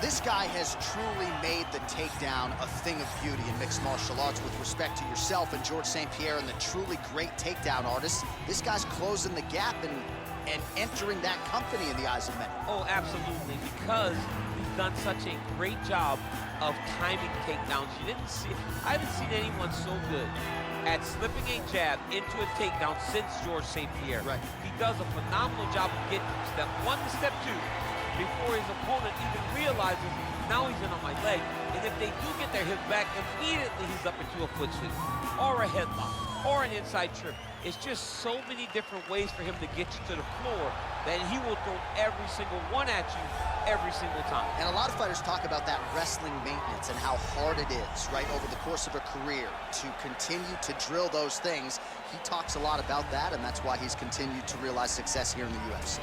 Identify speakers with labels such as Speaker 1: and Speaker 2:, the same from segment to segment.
Speaker 1: this guy has truly made the takedown a thing of beauty in mixed martial arts with respect to yourself and George St. Pierre and the truly great takedown artists. This guy's closing the gap and entering that company in the eyes of many.
Speaker 2: Oh, absolutely, because he's done such a great job of timing takedowns. I haven't seen anyone so good at slipping a jab into a takedown since George St. Pierre.
Speaker 1: Right.
Speaker 2: He does a phenomenal job of getting from step 1 to step 2 before his opponent even realizes now he's in on my leg. And if they do get their hips back, immediately he's up into a foot sweep or a headlock or an inside trip. It's just so many different ways for him to get you to the floor that he will throw every single one at you every single time.
Speaker 1: And a lot of fighters talk about that wrestling maintenance and how hard it is, right, over the course of a career to continue to drill those things. He talks a lot about that, and that's why he's continued to realize success here in the UFC.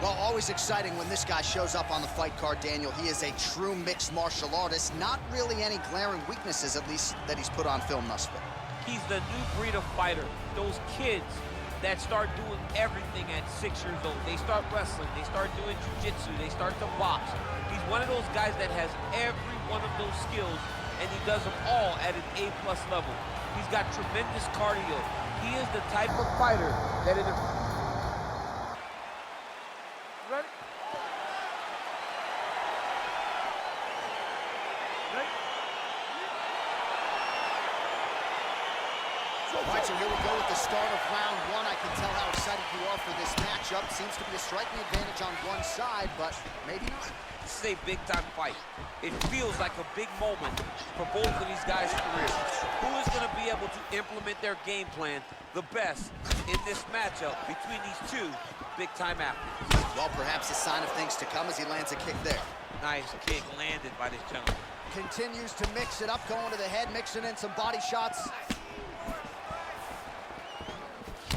Speaker 1: Well, always exciting when this guy shows up on the fight card, Daniel. He is a true mixed martial artist. Not really any glaring weaknesses, at least, that he's put on film thus far.
Speaker 2: He's the new breed of fighter. Those kids that start doing everything at 6 years old. They start wrestling, they start doing jiu-jitsu, they start to box. He's one of those guys that has every one of those skills, and he does them all at an A+ level. He's got tremendous cardio. He is the type of fighter that in a... Ready?
Speaker 1: All right, so here we go with the start of round 1. I can tell how excited you are for this matchup. Seems to be a striking advantage on one side, but maybe not.
Speaker 2: This is a big-time fight. It feels like a big moment for both of these guys' careers. Who is going to be able to implement their game plan the best in this matchup between these two big-time athletes?
Speaker 1: Well, perhaps a sign of things to come as he lands a kick there.
Speaker 2: Nice kick landed by this gentleman.
Speaker 1: Continues to mix it up, going to the head, mixing in some body shots.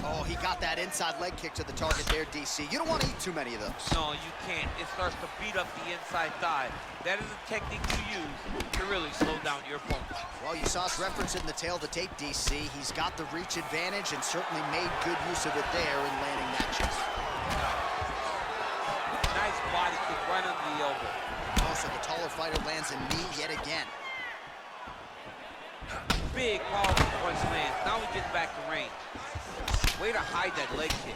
Speaker 1: Oh, he got that inside leg kick to the target there, DC. You don't want to eat too many of those.
Speaker 2: No, you can't. It starts to beat up the inside thigh. That is a technique you use to really slow down your opponent.
Speaker 1: Well, you saw us reference it in the tail of the tape, DC. He's got the reach advantage and certainly made good use of it there in landing that chest.
Speaker 2: Nice body kick right under the elbow.
Speaker 1: Oh, so the taller fighter lands a knee yet again.
Speaker 2: Big, powerful punch lands. Now we get back to range. Way to hide that leg kick.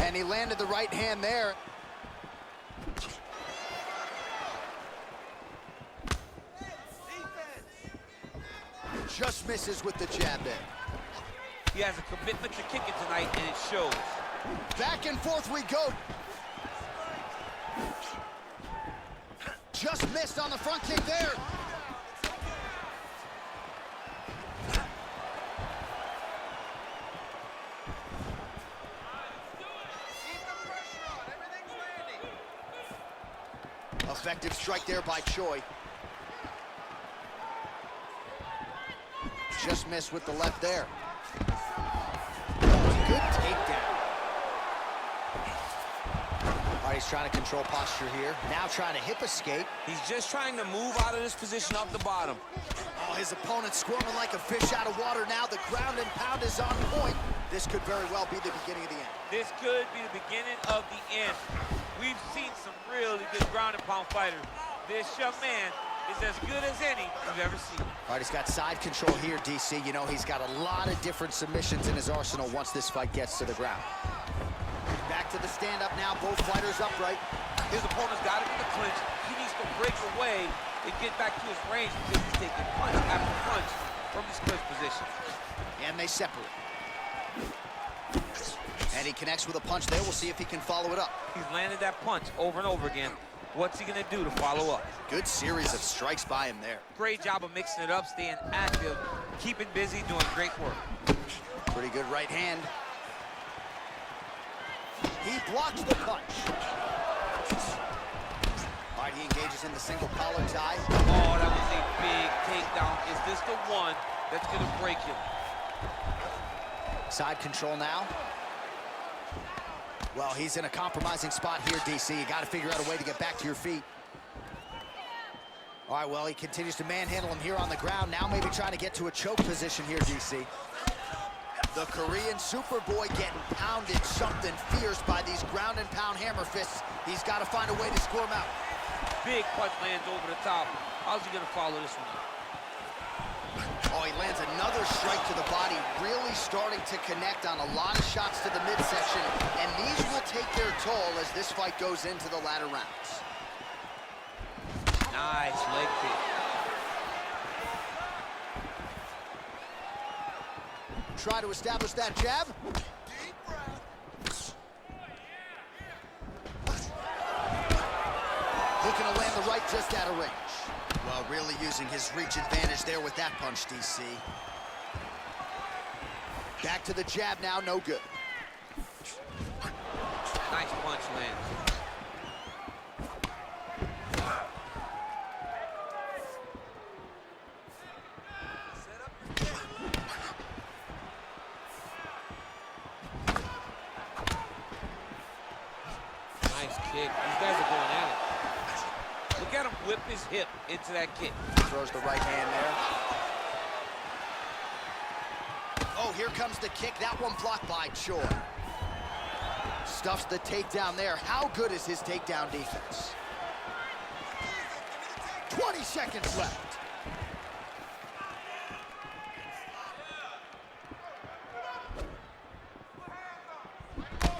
Speaker 1: And he landed the right hand there. Just misses with the jab there.
Speaker 2: He has a commitment to kicking tonight, and it shows.
Speaker 1: Back and forth we go. Just missed on the front kick there. Effective strike there by Choi. Just missed with the left there. Good takedown. All right, he's trying to control posture here. Now trying to hip escape.
Speaker 3: He's just trying to move out of this position off the bottom.
Speaker 1: Oh, his opponent squirming like a fish out of water now. The ground and pound is on point. This could very well be the beginning of the end.
Speaker 2: This could be the beginning of the end. We've seen some really good ground and pound fighters. This young man is as good as any you've ever seen.
Speaker 1: All right, he's got side control here, DC. You know, he's got a lot of different submissions in his arsenal once this fight gets to the ground. Back to the stand-up now, both fighters upright.
Speaker 2: His opponent's got him in the clinch. He needs to break away and get back to his range because he's taking punch after punch from his clinch position.
Speaker 1: And they separate. And he connects with a punch there. We'll see if he can follow it up.
Speaker 2: He's landed that punch over and over again. What's he gonna do to follow up?
Speaker 1: Good series of strikes by him there.
Speaker 2: Great job of mixing it up, staying active, keeping busy, doing great work.
Speaker 1: Pretty good right hand. He blocks the punch. All right, he engages in the single collar tie.
Speaker 2: Oh, that was a big takedown. Is this the one that's gonna break him?
Speaker 1: Side control now. Well, he's in a compromising spot here, DC. You got to figure out a way to get back to your feet. All right, well, he continues to manhandle him here on the ground. Now maybe trying to get to a choke position here, DC. The Korean Superboy getting pounded something fierce by these ground and pound hammer fists. He's got to find a way to score him out.
Speaker 2: big punch lands over the top. How's he gonna follow this one up?
Speaker 1: Oh, he lands another strike to the body, really starting to connect on a lot of shots to the midsection, and these will take their toll as this fight goes into the latter rounds.
Speaker 2: Nice leg kick.
Speaker 1: Try to establish that jab.
Speaker 3: Deep breath.
Speaker 1: Looking to land the right just out of range. Well, really using his reach advantage there with that punch, DC. Back to the jab now, no good.
Speaker 2: Nice punch lands. Nice kick. These guys are going at it. Look at him whip his hip into that kick.
Speaker 1: Throws the right hand there. Oh, here comes the kick. That one blocked by Choi. Stuffs the takedown there. How good is his takedown defense? 20 seconds left.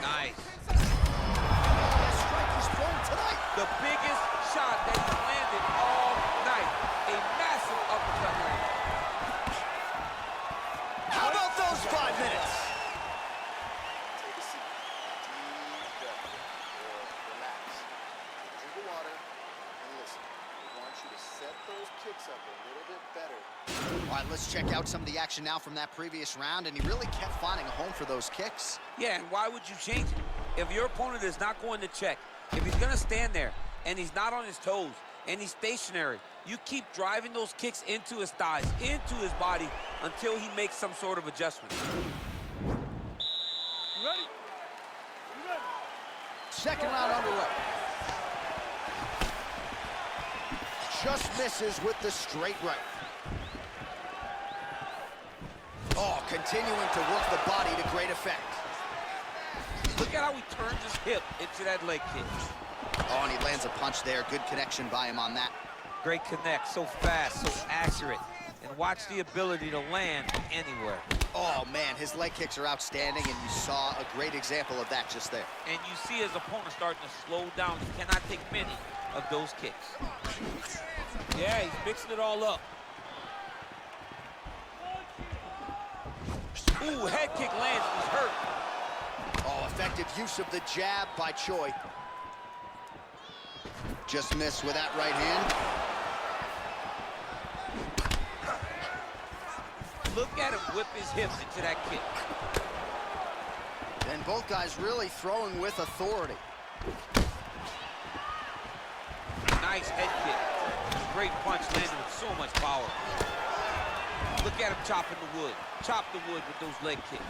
Speaker 2: Nice.
Speaker 1: Best strike he's thrown tonight.
Speaker 2: The biggest shot that he's landed all night. A massive uppercut land.
Speaker 1: How about those 5 minutes?
Speaker 4: Take a seat. Deep breath. Or relax. Drink of water and listen. We want you to set those kicks up a little bit better.
Speaker 1: All right, let's check out some of the action now from that previous round, and he really kept finding a home for those kicks.
Speaker 2: Yeah, and why would you change it? If your opponent is not going to check, if he's going to stand there and he's not on his toes and he's stationary, you keep driving those kicks into his thighs, into his body until he makes some sort of adjustment.
Speaker 1: Second round underway. Just misses with the straight right. Oh, continuing to work the body to great effect.
Speaker 2: Look at how he turns his hip into that leg kick.
Speaker 1: Oh, and he lands a punch there. Good connection by him on that.
Speaker 2: Great connect, so fast, so accurate. And watch the ability to land anywhere.
Speaker 1: Oh, man, his leg kicks are outstanding, and you saw a great example of that just there.
Speaker 2: And you see his opponent starting to slow down. He cannot take many of those kicks. Yeah, he's mixing it all up. Ooh, head kick lands, he's hurt.
Speaker 1: Oh, effective use of the jab by Choi. Just missed with that right hand.
Speaker 2: Look at him whip his hip into that kick.
Speaker 1: And both guys really throwing with authority.
Speaker 2: Nice head kick. Great punch landed with so much power. Look at him chopping the wood. Chop the wood with those leg kicks.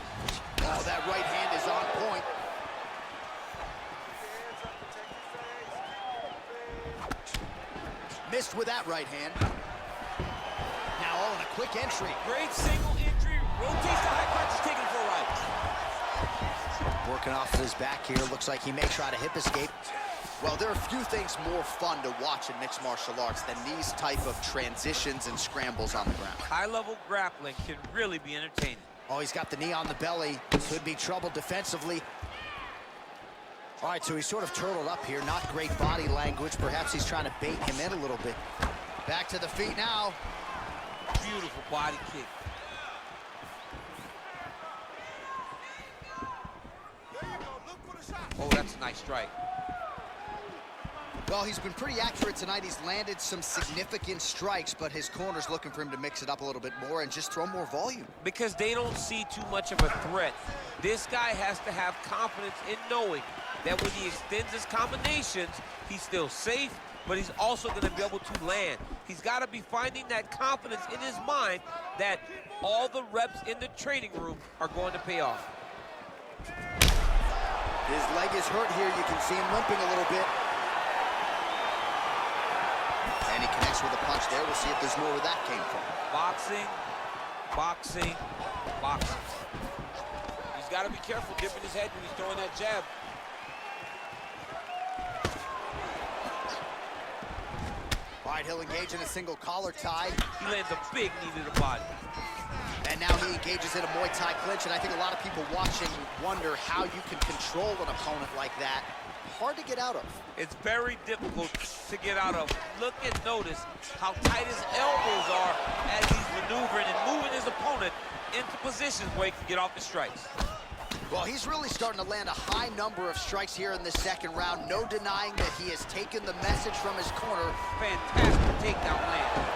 Speaker 1: Oh, that right hand is on point. Missed with that right hand. Now all in a quick entry.
Speaker 2: Great single entry. Rotates the high punch, taking it for a ride.
Speaker 1: Working off of his back here. Looks like he may try to hip escape. Well, there are a few things more fun to watch in mixed martial arts than these type of transitions and scrambles on the ground.
Speaker 2: High-level grappling can really be entertaining.
Speaker 1: Oh, he's got the knee on the belly. Could be trouble defensively. All right, so he's sort of turtled up here. Not great body language. Perhaps he's trying to bait him in a little bit. Back to the feet now.
Speaker 2: Beautiful body kick. Oh, that's a nice strike.
Speaker 1: Well, he's been pretty accurate tonight. He's landed some significant strikes, but his corner's looking for him to mix it up a little bit more and just throw more volume.
Speaker 2: Because they don't see too much of a threat. This guy has to have confidence in knowing that when he extends his combinations, he's still safe, but he's also going to be able to land. He's got to be finding that confidence in his mind that all the reps in the training room are going to pay off.
Speaker 1: His leg is hurt here. You can see him limping a little bit. And he connects with a punch there. We'll see if there's more where that came from.
Speaker 2: Boxing, boxing, boxing. He's got to be careful dipping his head when he's throwing that jab.
Speaker 1: All right, he'll engage in a single collar tie.
Speaker 2: He lands a big knee to the body.
Speaker 1: And now he engages in a Muay Thai clinch, and I think a lot of people watching wonder how you can control an opponent like that. Hard to get out of.
Speaker 2: It's very difficult to get out of. Look and notice how tight his elbows are as he's maneuvering and moving his opponent into positions where he can get off the strikes.
Speaker 1: Well, he's really starting to land a high number of strikes here in the second round. No denying that he has taken the message from his corner.
Speaker 2: Fantastic takedown land.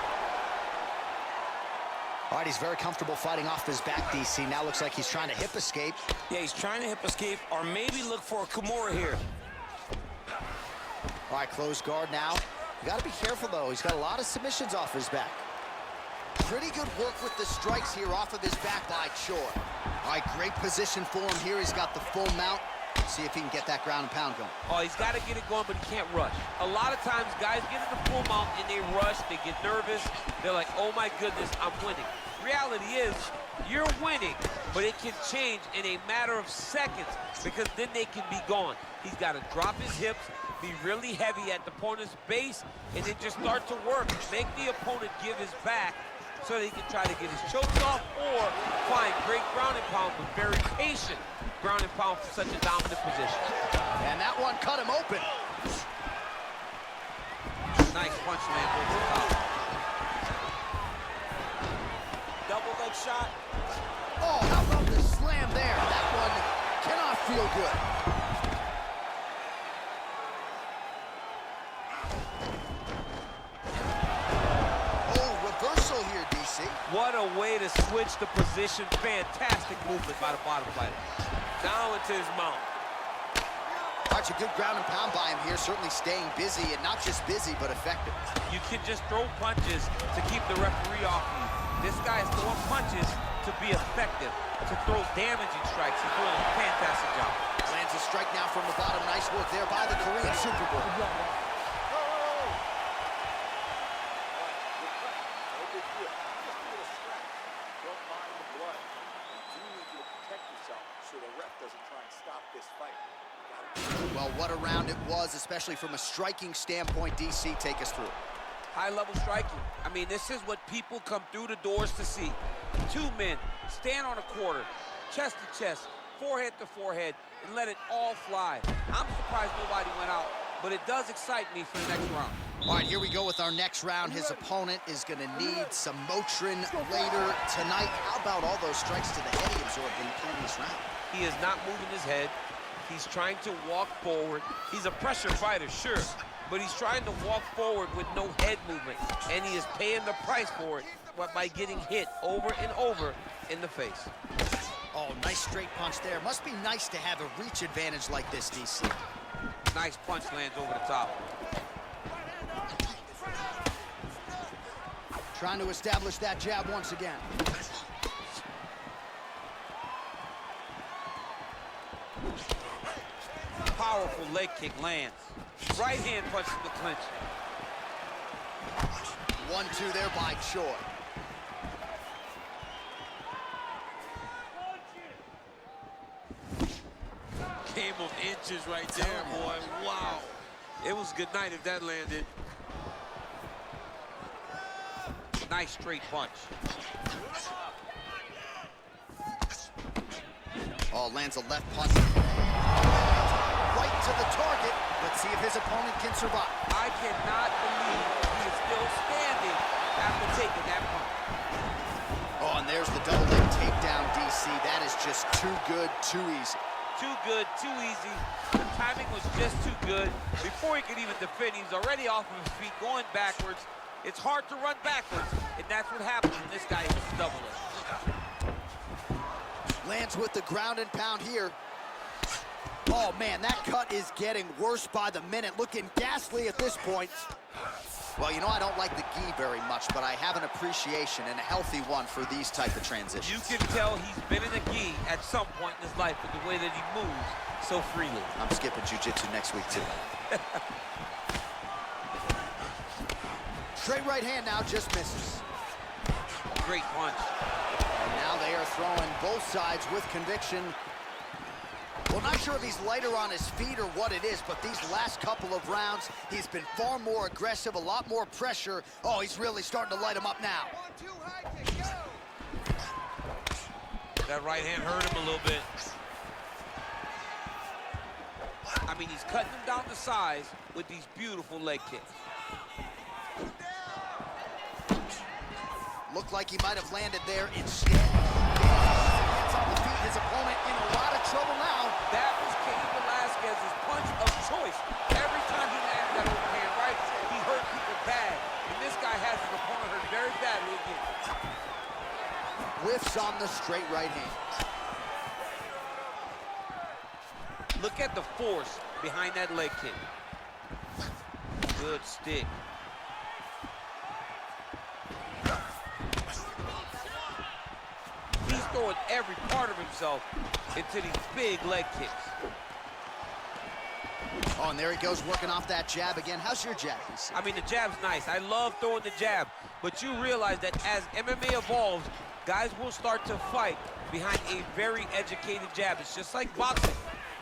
Speaker 1: All right, he's very comfortable fighting off his back, DC. Now looks like he's trying to hip escape.
Speaker 5: Yeah, he's trying to hip escape or maybe look for a Kimura here.
Speaker 1: All right, closed guard now. You got to be careful, though. He's got a lot of submissions off his back. Pretty good work with the strikes here off of his back by Choi. All right, great position for him here. He's got the full mount. See if he can get that ground and pound going.
Speaker 2: Oh, he's got to get it going, but he can't rush. A lot of times, guys get in the full mount and they rush, they get nervous. They're like, oh my goodness, I'm winning. Reality is, you're winning, but it can change in a matter of seconds because then they can be gone. He's got to drop his hips, be really heavy at the opponent's base, and then just start to work. Make the opponent give his back so that he can try to get his chokes off or find great ground and pound, but very patient ground and pound for such a dominant position.
Speaker 1: And that one cut him open.
Speaker 2: Nice punch land over the top.
Speaker 5: Double leg shot.
Speaker 1: Oh, how about the slam there? That one cannot feel good. Oh, reversal here, DC.
Speaker 2: What a way to switch the position. Fantastic movement by the bottom fighter.
Speaker 5: Down into his mount.
Speaker 1: That's a good ground and pound by him here, certainly staying busy, and not just busy, but effective.
Speaker 2: You can just throw punches to keep the referee off you. This guy is throwing punches to be effective, to throw damaging strikes. He's doing a fantastic job.
Speaker 1: Lands a strike now from the bottom. Nice work there by the Korean Super Bowl. Well, what a round it was, especially from a striking standpoint. DC, take us through.
Speaker 2: High-level striking. I mean, this is what people come through the doors to see. Two men stand on a quarter, chest to chest, forehead to forehead, and let it all fly. I'm surprised nobody went out, but it does excite me for the next round.
Speaker 1: All right, here we go with our next round. His opponent is going to need some Motrin later tonight. How about all those strikes to the head he absorbed in the previous round?
Speaker 2: He is not moving his head. He's trying to walk forward. He's a pressure fighter, sure, but he's trying to walk forward with no head movement, and he is paying the price for it by getting hit over and over in the face.
Speaker 1: Oh, nice straight punch there. Must be nice to have a reach advantage like this, DC.
Speaker 2: Nice punch lands over the top.
Speaker 1: Trying to establish that jab once again.
Speaker 2: Powerful leg kick lands. Right hand punch in the clinch.
Speaker 1: 1-2 there by Choi.
Speaker 5: Game of inches right there, boy. Wow.
Speaker 2: It was good night if that landed. Nice straight punch.
Speaker 1: Oh, lands a left punch. Right to the target. Let's see if his opponent can survive.
Speaker 2: I cannot believe he is still standing after taking that punch.
Speaker 1: Oh, and there's the double leg takedown, DC. That is just too good, too easy.
Speaker 2: Too good, too easy. The timing was just too good. Before he could even defend, he's already off of his feet, going backwards. It's hard to run backwards, and that's what happens when this guy hits the double leg.
Speaker 1: Lands with the ground and pound here. Oh, man, that cut is getting worse by the minute. Looking ghastly at this point. Well, you know, I don't like the gi very much, but I have an appreciation, and a healthy one, for these type of transitions.
Speaker 2: You can tell he's been in a gi at some point in his life with the way that he moves so freely.
Speaker 1: I'm skipping jiu-jitsu next week, too. Straight right hand now, just misses.
Speaker 2: Great punch.
Speaker 1: And now they are throwing both sides with conviction. Well, not sure if he's lighter on his feet or what it is, but these last couple of rounds, he's been far more aggressive, a lot more pressure. Oh, he's really starting to light him up now.
Speaker 3: 1-2 high kick, go!
Speaker 2: That right hand hurt him a little bit. I mean, he's cutting him down to size with these beautiful leg kicks.
Speaker 1: Looked like he might have landed there instead. Gets on the feet, his opponent in a lot of trouble now.
Speaker 2: That was Cain Velasquez's punch of choice. Every time he landed that overhand right, he hurt people bad. And this guy has his opponent hurt very badly again.
Speaker 1: Whiffs on the straight right hand.
Speaker 2: Look at the force behind that leg kick. Good stick. He's throwing every part of himself into these big leg kicks.
Speaker 1: Oh, and there he goes, working off that jab again. How's your jab, DC?
Speaker 2: I mean, the jab's nice. I love throwing the jab. But you realize that as MMA evolves, guys will start to fight behind a very educated jab. It's just like boxing.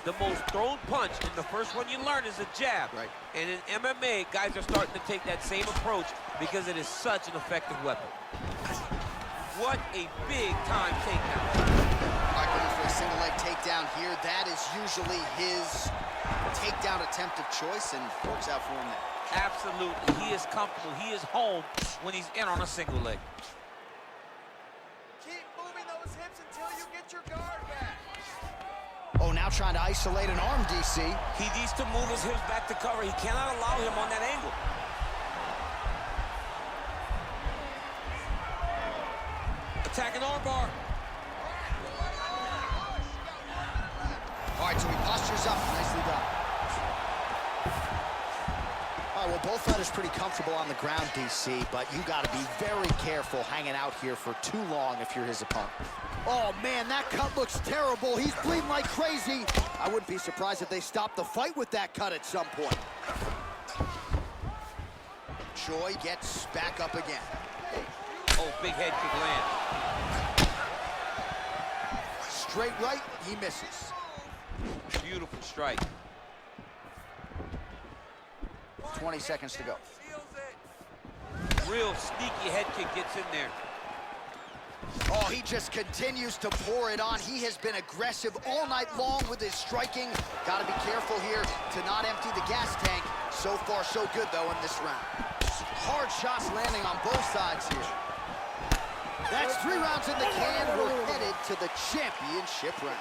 Speaker 2: The most thrown punch, and the first one you learn is a jab.
Speaker 1: Right.
Speaker 2: And in MMA, guys are starting to take that same approach because it is such an effective weapon. What a big-time takedown.
Speaker 1: All right, going for a single leg takedown here. That is usually his takedown attempt of choice, and works out for him there.
Speaker 2: Absolutely. He is comfortable. He is home when he's in on a single leg.
Speaker 3: Keep moving those hips until you get your guard back.
Speaker 1: Oh, now trying to isolate an arm, DC.
Speaker 2: He needs to move his hips back to cover. He cannot allow him on that angle. Attacking armbar.
Speaker 1: All right, so he postures up. Nicely done. All right, well, both fighters pretty comfortable on the ground, DC, but you got to be very careful hanging out here for too long if you're his opponent. Oh, man, that cut looks terrible. He's bleeding like crazy. I wouldn't be surprised if they stopped the fight with that cut at some point. Choi gets back up again.
Speaker 2: Oh, big head kick lands.
Speaker 1: Straight right, he misses.
Speaker 2: Beautiful strike.
Speaker 1: 20 seconds to go.
Speaker 2: Real sneaky head kick gets in there.
Speaker 1: Oh, he just continues to pour it on. He has been aggressive all night long with his striking. Got to be careful here to not empty the gas tank. So far, so good, though, in this round. Hard shots landing on both sides here. That's 3 rounds in the can. We're headed to the championship rounds.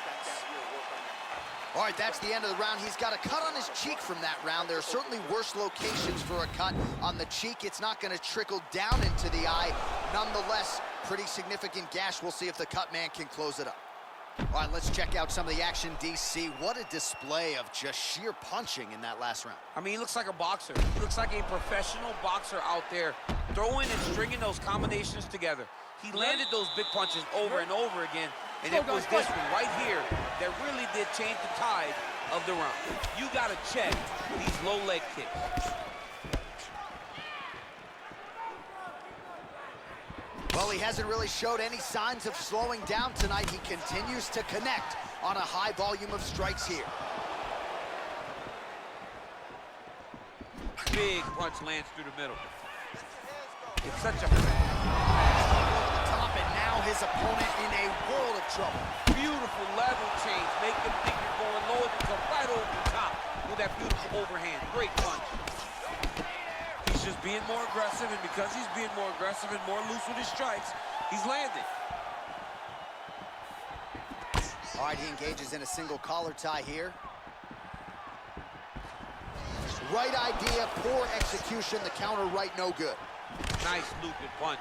Speaker 1: All right, that's the end of the round. He's got a cut on his cheek from that round. There are certainly worse locations for a cut on the cheek. It's not going to trickle down into the eye. Nonetheless, pretty significant gash. We'll see if the cut man can close it up. All right, let's check out some of the action, DC. What a display of just sheer punching in that last round.
Speaker 2: I mean, he looks like a boxer. He looks like a professional boxer out there, throwing and stringing those combinations together. He landed those big punches over and over again, and it was this one right here that really did change the tide of the round. You got to check these low leg kicks.
Speaker 1: Well, he hasn't really showed any signs of slowing down tonight. He continues to connect on a high volume of strikes here.
Speaker 2: Big punch lands through the middle. It's such a
Speaker 1: Top, and now his opponent in a world of trouble.
Speaker 2: beautiful level change. Make him think you're going lower than come right over the top with that beautiful overhand. Great punch. He's just being more aggressive, and because he's being more aggressive and more loose with his strikes, he's landing.
Speaker 1: All right, he engages in a single collar tie here. Right idea, poor execution. The counter right, no good.
Speaker 2: Nice looping punch.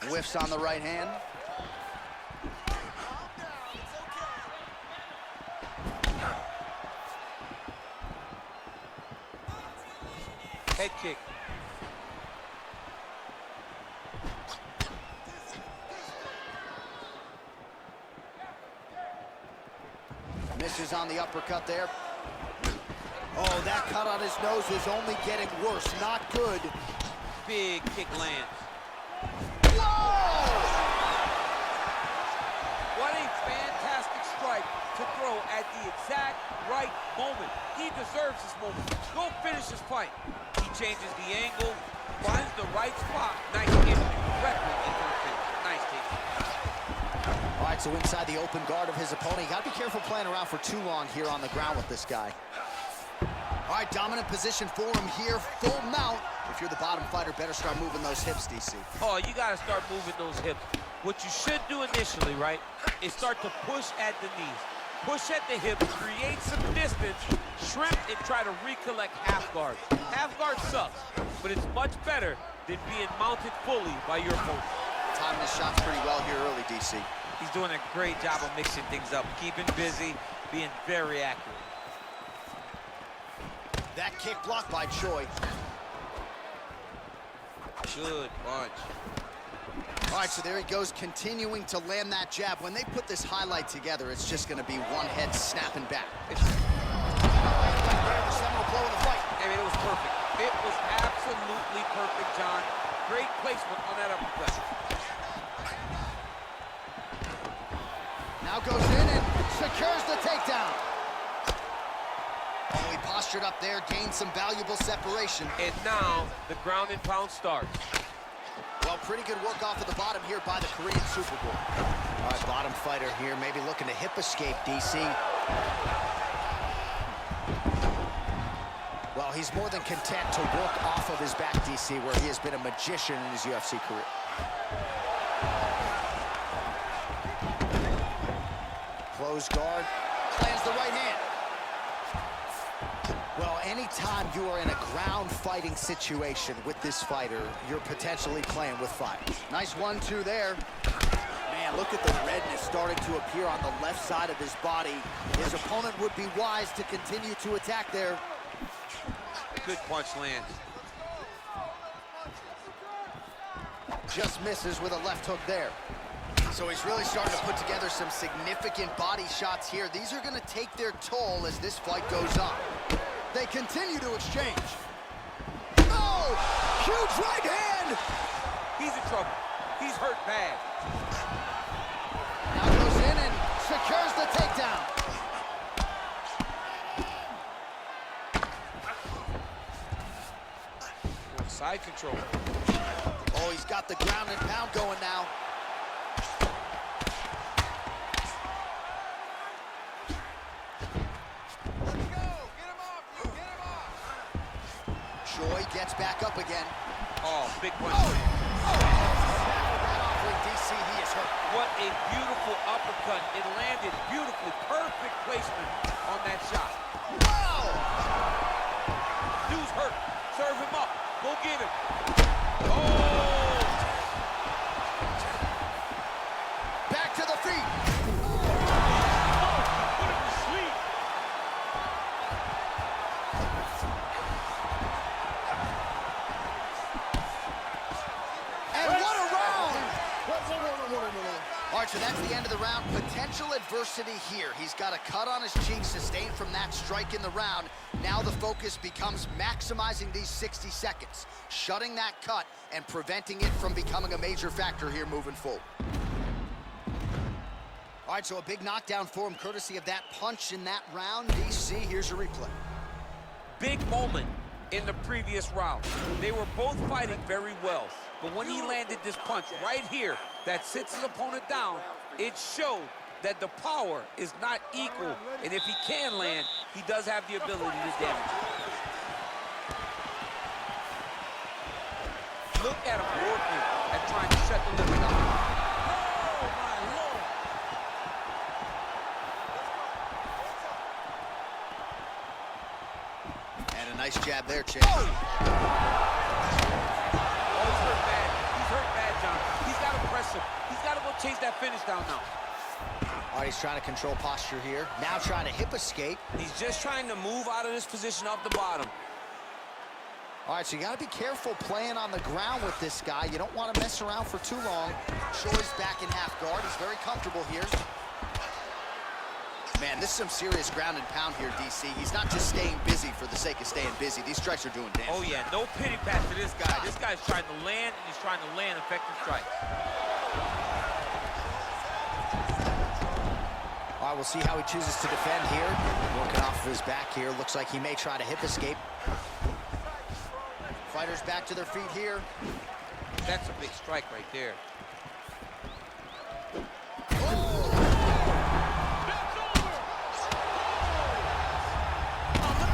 Speaker 1: Whiffs on the right hand.
Speaker 2: Head kick.
Speaker 1: Misses on the uppercut there. Oh, that cut on his nose is only getting worse. Not good.
Speaker 2: Big kick lands.
Speaker 1: Whoa!
Speaker 2: changes the angle, finds the right spot. Nice hit directly into the finish. Nice take.
Speaker 1: All right, so inside the open guard of his opponent. You got to be careful playing around for too long here on the ground with this guy. All right, dominant position for him here, full mount. If you're the bottom fighter, better start moving those hips, DC.
Speaker 2: Oh, you got to start moving those hips. What you should do initially, right, is start to push at the knees. Push at the hips, create some distance, shrimp, and try to recollect half guard. Half guard sucks, but it's much better than being mounted fully by your opponent.
Speaker 1: Timing his shots pretty well here early, DC.
Speaker 2: He's doing a great job of mixing things up, keeping busy, being very accurate.
Speaker 1: That kick blocked by Choi.
Speaker 5: Good punch.
Speaker 1: All right, so there he goes, continuing to land that jab. When they put this highlight together, it's just going to be one head snapping back. The seminal blow of the fight.
Speaker 2: I mean, it was perfect. It was absolutely perfect, John. Great placement on that uppercut.
Speaker 1: Now goes in and secures the takedown. Oh, he postured up there, gained some valuable separation.
Speaker 2: And now the ground and pound starts.
Speaker 1: Well, pretty good work off of the bottom here by the Korean Super Bowl. All right, bottom fighter here, maybe looking to hip escape, DC. Well, he's more than content to work off of his back, DC, where he has been a magician in his UFC career. Close guard, lands the right hand. Well, anytime you are in a ground fighting situation with this fighter, you're potentially playing with fire. Nice 1-2 there. Man, look at the redness starting to appear on the left side of his body. His opponent would be wise to continue to attack there.
Speaker 2: Good punch lands.
Speaker 1: Just misses with a left hook there. So he's really starting to put together some significant body shots here. These are going to take their toll as this fight goes on. They continue to exchange. Oh, huge right hand.
Speaker 2: He's in trouble. He's hurt bad.
Speaker 1: Now goes in and secures the takedown.
Speaker 2: Side control.
Speaker 1: Oh, he's got the ground and pound going now. Choi gets back up again.
Speaker 2: Oh, big punch.
Speaker 1: DC, he is hurt.
Speaker 2: What a beautiful uppercut. It landed beautifully. Perfect placement on that shot.
Speaker 1: Wow!
Speaker 2: Dude's hurt. Serve him up. Go get him. Oh!
Speaker 1: Back to the feet.
Speaker 2: Put him to sleep.
Speaker 1: And what a round! All right, so that's the end of the round. Potential adversity here. He's got a cut on his cheek sustained from that strike in the round. Now the focus becomes maximizing these 60 seconds, shutting that cut and preventing it from becoming a major factor here moving forward. All right, so a big knockdown for him, courtesy of that punch in that round. DC, here's a replay.
Speaker 2: Big moment in the previous round. They were both fighting very well, but when he landed this punch right here that sits his opponent down, it showed that the power is not equal, and if he can land, he does have the ability to damage. Look at him working at trying to shut the liver down. Oh, my Lord.
Speaker 1: And a nice jab there, Chase.
Speaker 2: Oh, he's hurt bad. He's hurt bad, John. He's got to press him. He's got to go chase that finish down now.
Speaker 1: All right, he's trying to control posture here. Now trying to hip escape.
Speaker 2: He's just trying to move out of this position off the bottom.
Speaker 1: All right, so you got to be careful playing on the ground with this guy. You don't want to mess around for too long. Choi's back in half guard. He's very comfortable here. Man, this is some serious ground and pound here, DC. He's not just staying busy for the sake of staying busy. These strikes are doing damage.
Speaker 2: Oh, yeah, no pity pat to this guy. This guy's trying to land, and he's trying to land effective strikes.
Speaker 1: All right, we'll see how he chooses to defend here. Working off of his back here. Looks like he may try to hip escape. Fighters back to their feet here.
Speaker 2: That's a big strike right there.
Speaker 5: Look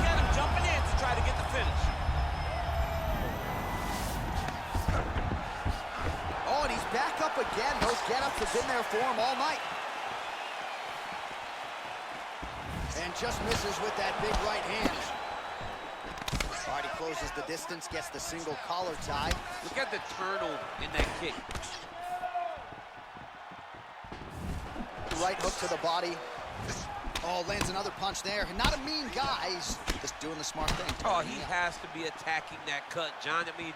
Speaker 5: at him jumping in to try to get the finish.
Speaker 1: Oh, and he's back up again. Those get-ups have been there for him all night. And just misses with that big right hand. All right, he closes the distance, gets the single collar tie.
Speaker 2: Look at the turnover in that kick.
Speaker 1: Right hook to the body. Oh, lands another punch there. Not a mean guy. He's just doing the smart thing.
Speaker 2: Oh, he has to be attacking that cut, John. I mean,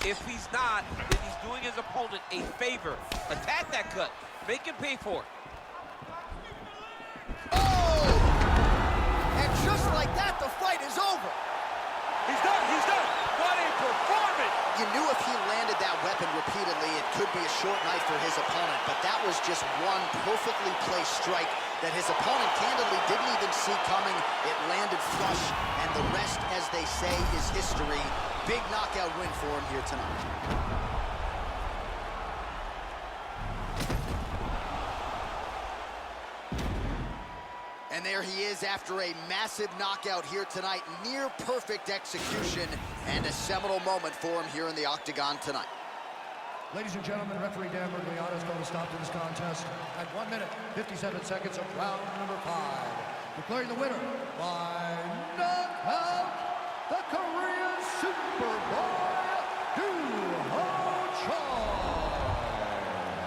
Speaker 2: if he's not, then he's doing his opponent a favor. Attack that cut. Make him pay for it.
Speaker 1: Oh! And just like that, the fight is over.
Speaker 5: He's done. He's done. What a performance.
Speaker 1: You knew if he landed that weapon repeatedly, it could be a short night for his opponent, but that was just one perfectly placed strike that his opponent candidly didn't even see coming. It landed flush, and the rest, as they say, is history. Big knockout win for him here tonight. And there he is after a massive knockout here tonight. Near perfect execution and a seminal moment for him here in the octagon tonight.
Speaker 6: Ladies and gentlemen, referee Dan Mergliano is going to stop to this contest at 1 minute, 57 seconds of round number 5. Declaring the winner by knockout, the Korean Superboy, Doohochoi.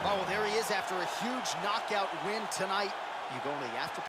Speaker 1: Oh, well, there he is after a huge knockout win tonight. You go to the after